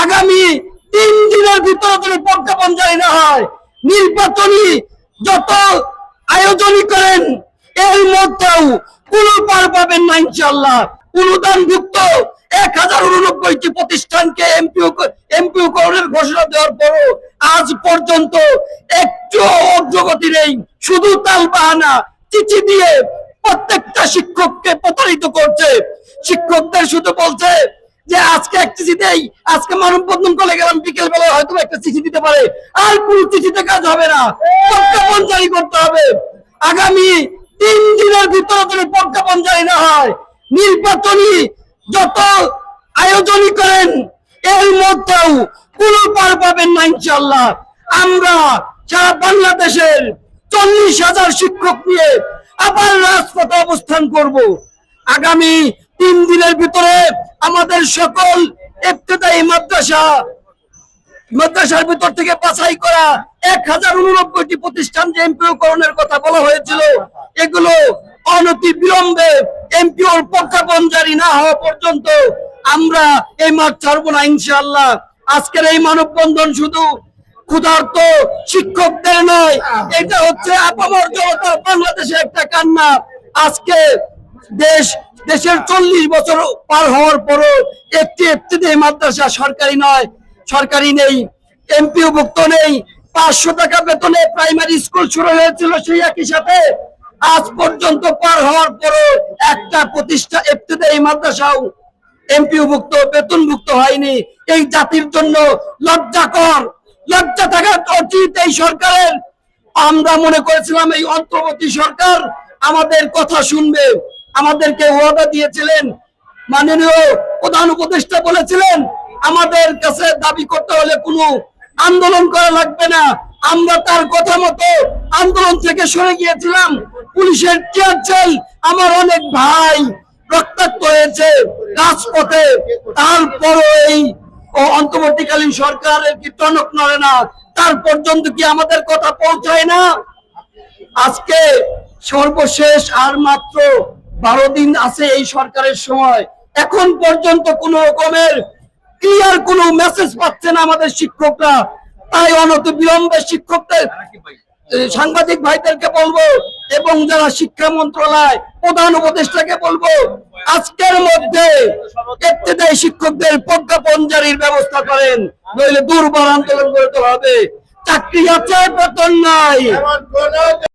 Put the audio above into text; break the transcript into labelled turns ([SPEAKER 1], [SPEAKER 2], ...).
[SPEAKER 1] আগামী 3 দিনের ভিতরে যদি প্রজ্ঞাপন জারি না হয়, নির্বাচনী যত আয়োজনই করেন এর মধ্যেও কোনো পার পাবেন না ইনশাআল্লাহ। অনুদানভুক্ত 1089টি প্রতিষ্ঠানকে এমপিও করণের ঘোষণা দেওয়ার পরও আজ পর্যন্ত একটু অগ্রগতি নেই। শুধু তালবাহানা চিঠি দিয়ে প্রত্যেকটা শিক্ষককে প্রতারিত করছে। শিক্ষকদের শুধু বলছে যে আজকে এক চিঠি দেই, আজকে মানববন্ধন করে গেলাম, বিকেল বেলায় হয়তো একটা চিঠি দিতে পারে, আর কোন চিঠিতে কাজ হবে না, প্রজ্ঞাপন জারি করতে হবে। আগামী 3 দিনের ভিতরে যদি প্রজ্ঞাপন জারি না হয়, নির্বাচনী যত আয়োজনই করেন এর মধ্যেও কোনো পার পাবেন না ইনশাআল্লাহ। আমরা সারা বাংলাদেশের 40,000 শিক্ষক নিয়ে আবার রাজপথে অবস্থান করব। আগামী 3 দিনের ভিতরে আমাদের সকল ইবতেদায়ী মাদ্রাসার ভিতর থেকে বাছাই করা 1089টি প্রতিষ্ঠান যে এমপিওকরণের কথা বলা হয়েছিল, এগুলো অনতি বিলম্বে এমপিওর প্রজ্ঞাপন জারি না হওয়া পর্যন্ত আমরা এই মাঠ ছাড়বো না ইনশাআল্লাহ। আজকের এই মানববন্ধন শুধু ক্ষুধার্ত শিক্ষকদের নয়, এটা হচ্ছে আপামর জনতা বাংলাদেশের একটা কান্না। আজকে দেশের 40 বছর পার হওয়ার পরও একটি ইবতেদায়ী মাদ্রাসা সরকারি নেই, এমপিওভুক্ত নেই। 500 টাকা বেতনে প্রাইমারি স্কুল শুরু হয়েছিল, সেই একই সাথে আজ পর্যন্ত পার হওয়ার পরও একটা প্রতিষ্ঠান ইবতেদায়ী মাদ্রাসাও এমপিওভুক্ত বেতনভুক্ত হয়নি। এই জাতির জন্য লজ্জাকর, লজ্জা থাকা উচিত এই সরকারের। আমরা মনে করেছিলাম এই অন্তর্বর্তী সরকার আমাদের কথা শুনবে, আমাদেরকে ওয়াদা দিয়েছিলেন। মাননীয় প্রধান উপদেষ্টা বলেছিলেন আমাদের কাছে দাবি করতে হলে কোনো আন্দোলন করা লাগবে না। আমরা তার কথা মতো আন্দোলন থেকে সরে গিয়েছিলাম। পুলিশের টিয়ার চাল, আমার অনেক ভাই রক্তাক্ত হয়েছে রাজপথে, তারপরও এই অন্তর্বর্তীকালীন সরকারের কি টনক নড়ে না? তার পর্যন্ত কি আমাদের কথা পৌঁছায় না? আজকে সর্বশেষ আর মাত্র 12 দিন আছে এই সরকারের সময়, এখন পর্যন্ত কোন রকমের ক্লিয়ার কোনো মেসেজ পাচ্ছে না আমাদের শিক্ষকরা। তাই অনতি বিলম্বে শিক্ষকদের, সাংবাদিক ভাইদেরকে বলবো এবং যারা শিক্ষা মন্ত্রণালয় প্রধান উপদেষ্টাকে বলবো আজকের মধ্যে ইবতেদায়ী শিক্ষকদের প্রজ্ঞাপন জারির ব্যবস্থা করেন, নইলে দুর্বার আন্দোলন করতে হবে। চাকরি আছে, বেতন নাই।